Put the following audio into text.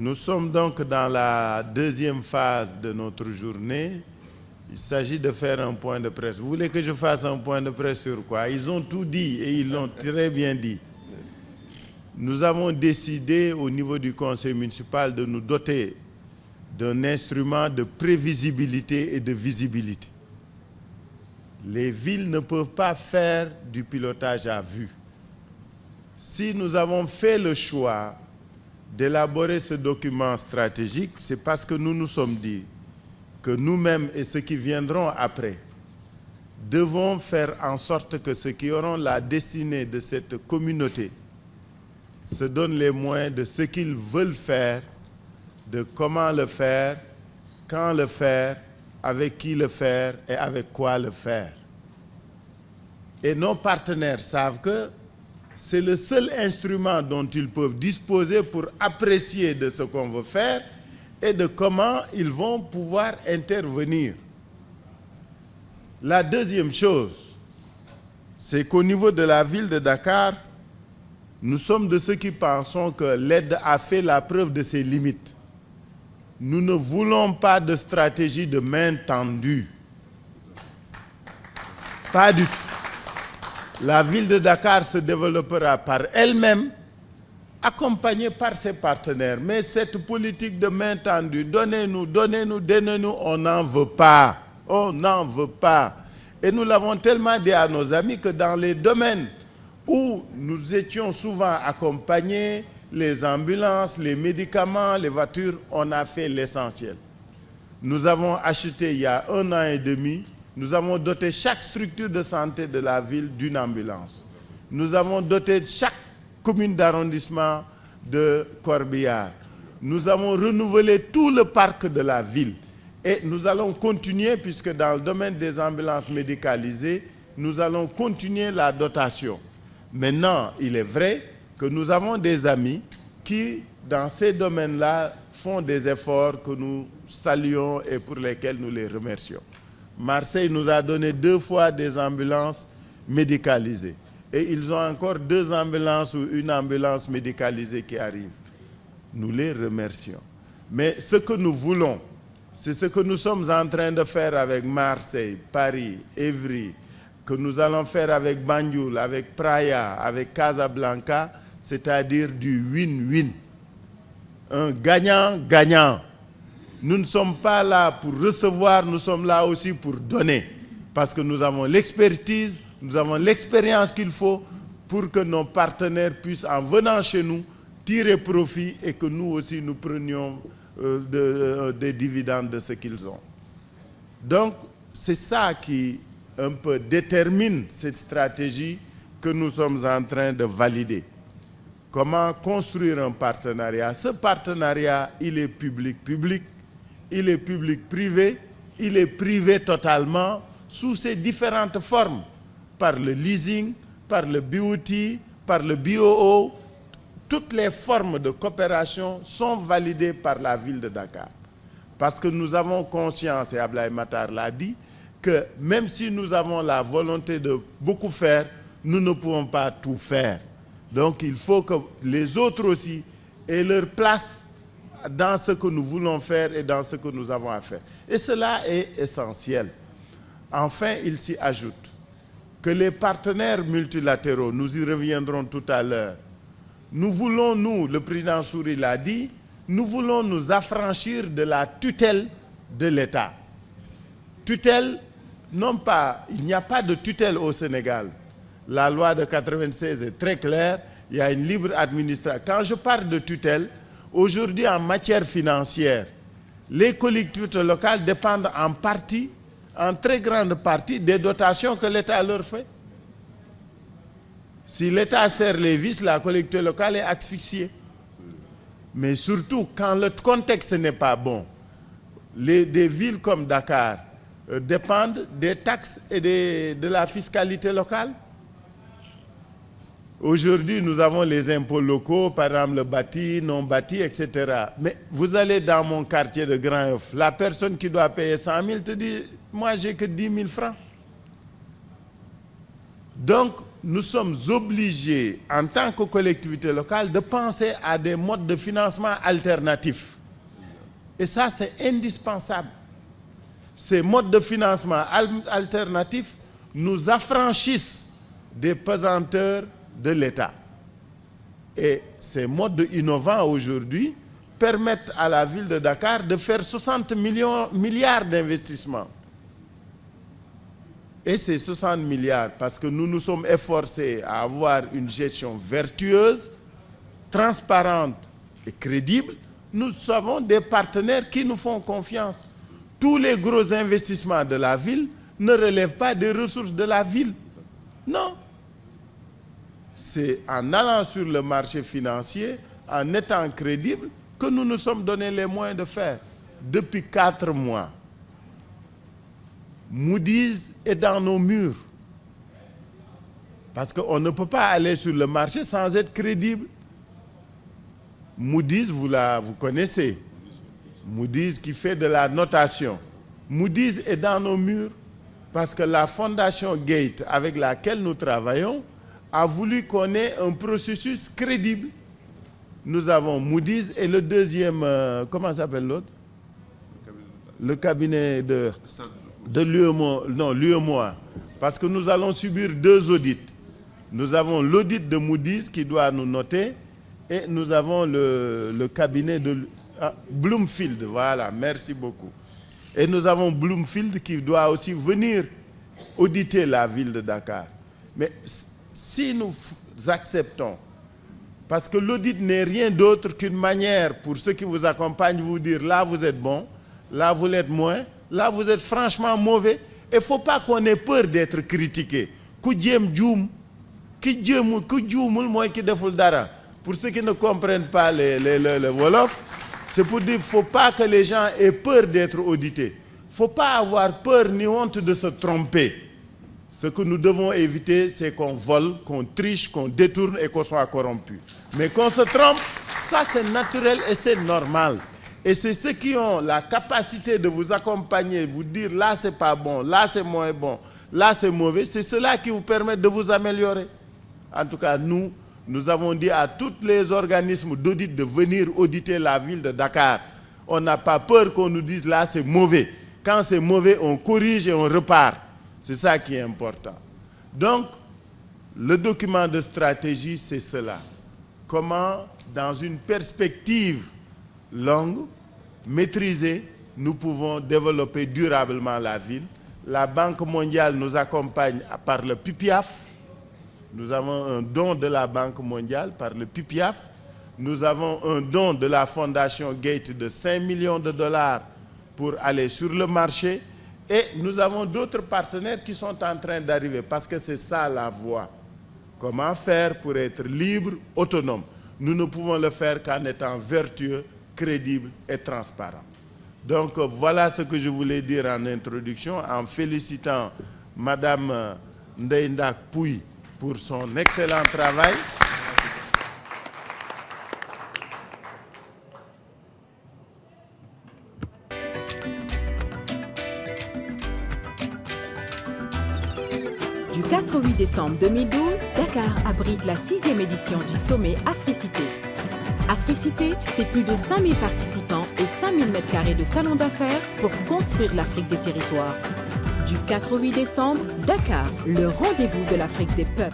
Nous sommes donc dans la deuxième phase de notre journée. Il s'agit de faire un point de presse. Vous voulez que je fasse un point de presse sur quoi? Ils ont tout dit et ils l'ont très bien dit. Nous avons décidé au niveau du conseil municipal de nous doter d'un instrument de prévisibilité et de visibilité. Les villes ne peuvent pas faire du pilotage à vue. Si nous avons fait le choix d'élaborer ce document stratégique, c'est parce que nous nous sommes dit que nous-mêmes et ceux qui viendront après devons faire en sorte que ceux qui auront la destinée de cette communauté se donnent les moyens de ce qu'ils veulent faire, de comment le faire, quand le faire, avec qui le faire et avec quoi le faire. Et nos partenaires savent que c'est le seul instrument dont ils peuvent disposer pour apprécier de ce qu'on veut faire et de comment ils vont pouvoir intervenir. La deuxième chose, c'est qu'au niveau de la ville de Dakar, nous sommes de ceux qui pensons que l'aide a fait la preuve de ses limites. Nous ne voulons pas de stratégie de main tendue. Pas du tout. La ville de Dakar se développera par elle-même, accompagnée par ses partenaires. Mais cette politique de main tendue, donnez-nous, donnez-nous, donnez-nous, on n'en veut pas. On n'en veut pas. Et nous l'avons tellement dit à nos amis que dans les domaines où nous étions souvent accompagnés, les ambulances, les médicaments, les voitures, on a fait l'essentiel. Nous avons acheté il y a 1 an et demi, nous avons doté chaque structure de santé de la ville d'une ambulance. Nous avons doté chaque commune d'arrondissement de corbillard. Nous avons renouvelé tout le parc de la ville. Et nous allons continuer, puisque dans le domaine des ambulances médicalisées, nous allons continuer la dotation. Maintenant, il est vrai que nous avons des amis qui, dans ces domaines-là, font des efforts que nous saluons et pour lesquels nous les remercions. Marseille nous a donné 2 fois des ambulances médicalisées. Et ils ont encore 2 ambulances ou 1 ambulance médicalisée qui arrive. Nous les remercions. Mais ce que nous voulons, c'est ce que nous sommes en train de faire avec Marseille, Paris, Évry, que nous allons faire avec Banjul, avec Praia, avec Casablanca, c'est-à-dire du win-win. Un gagnant-gagnant. Nous ne sommes pas là pour recevoir, nous sommes là aussi pour donner. Parce que nous avons l'expertise, nous avons l'expérience qu'il faut pour que nos partenaires puissent, en venant chez nous, tirer profit et que nous aussi nous prenions des dividendes de ce qu'ils ont. Donc, c'est ça qui un peu détermine cette stratégie que nous sommes en train de valider. Comment construire un partenariat? Ce partenariat, il est public-public, il est public-privé, il est privé totalement sous ses différentes formes, par le leasing, par le BOT, par le BOO. Toutes les formes de coopération sont validées par la ville de Dakar. Parce que nous avons conscience, et Ablaye Matar l'a dit, que même si nous avons la volonté de beaucoup faire, nous ne pouvons pas tout faire. Donc il faut que les autres aussi aient leur place dans ce que nous voulons faire et dans ce que nous avons à faire. Et cela est essentiel. Enfin, il s'y ajoute que les partenaires multilatéraux, nous y reviendrons tout à l'heure, nous voulons, nous, le président Souris l'a dit, nous voulons nous affranchir de la tutelle de l'État. Tutelle, non pas, il n'y a pas de tutelle au Sénégal. La loi de 96 est très claire, il y a une libre administration. Quand je parle de tutelle, aujourd'hui en matière financière, les collectivités locales dépendent en partie, en très grande partie, des dotations que l'État leur fait. Si l'État serre les vis, la collectivité locale est asphyxiée. Mais surtout, quand le contexte n'est pas bon, des villes comme Dakar dépendent des taxes et de la fiscalité locale. Aujourd'hui, nous avons les impôts locaux, par exemple le bâti, non bâti, etc. Mais vous allez dans mon quartier de Grand Yoff, la personne qui doit payer 100 000 te dit « moi, j'ai que 10 000 francs ». Donc, nous sommes obligés, en tant que collectivité locale, de penser à des modes de financement alternatifs. Et ça, c'est indispensable. Ces modes de financement alternatifs nous affranchissent des pesanteurs de l'État. Et ces modes innovants aujourd'hui permettent à la ville de Dakar de faire 60 milliards d'investissements. Et ces 60 milliards, parce que nous nous sommes efforcés à avoir une gestion vertueuse, transparente et crédible, nous avons des partenaires qui nous font confiance. Tous les gros investissements de la ville ne relèvent pas des ressources de la ville. Non. C'est en allant sur le marché financier, en étant crédible, que nous nous sommes donné les moyens de faire. Depuis 4 mois, Moody's est dans nos murs. Parce qu'on ne peut pas aller sur le marché sans être crédible. Moody's, vous connaissez. Moody's qui fait de la notation. Moody's est dans nos murs parce que la fondation Gate avec laquelle nous travaillons a voulu qu'on ait un processus crédible. Nous avons Moody's et le deuxième, comment s'appelle l'autre? Le cabinet de l'UEMOA. Non, l'UEMOA. Parce que nous allons subir 2 audits. Nous avons l'audit de Moody's qui doit nous noter et nous avons le cabinet de Bloomfield. Voilà, merci beaucoup. Et nous avons Bloomfield qui doit aussi venir auditer la ville de Dakar. Mais si nous acceptons, parce que l'audit n'est rien d'autre qu'une manière pour ceux qui vous accompagnent de vous dire là vous êtes bon, là vous l'êtes moins, là vous êtes franchement mauvais. Il ne faut pas qu'on ait peur d'être critiqué. Pour ceux qui ne comprennent pas le Wolof, c'est pour dire qu'il ne faut pas que les gens aient peur d'être audités. Il ne faut pas avoir peur ni honte de se tromper. Ce que nous devons éviter, c'est qu'on vole, qu'on triche, qu'on détourne et qu'on soit corrompu. Mais qu'on se trompe, ça c'est naturel et c'est normal. Et c'est ceux qui ont la capacité de vous accompagner, vous dire là c'est pas bon, là c'est moins bon, là c'est mauvais, c'est cela qui vous permet de vous améliorer. En tout cas, nous avons dit à tous les organismes d'audit de venir auditer la ville de Dakar. On n'a pas peur qu'on nous dise là c'est mauvais. Quand c'est mauvais, on corrige et on repart. C'est ça qui est important. Donc, le document de stratégie, c'est cela. Comment, dans une perspective longue, maîtrisée, nous pouvons développer durablement la ville. La Banque mondiale nous accompagne par le PIPIAF. Nous avons un don de la Banque mondiale par le PIPIAF. Nous avons un don de la Fondation Gate de 5 millions de dollars pour aller sur le marché. Et nous avons d'autres partenaires qui sont en train d'arriver parce que c'est ça la voie. Comment faire pour être libre, autonome? Nous ne pouvons le faire qu'en étant vertueux, crédible et transparent. Donc voilà ce que je voulais dire en introduction en félicitant Madame Ndeye Ndack Pouye pour son excellent travail. Du 4 au 8 décembre 2012, Dakar abrite la 6e édition du sommet Africité. Africité, c'est plus de 5000 participants et 5000 m² de salons d'affaires pour construire l'Afrique des territoires. Du 4 au 8 décembre, Dakar, le rendez-vous de l'Afrique des peuples.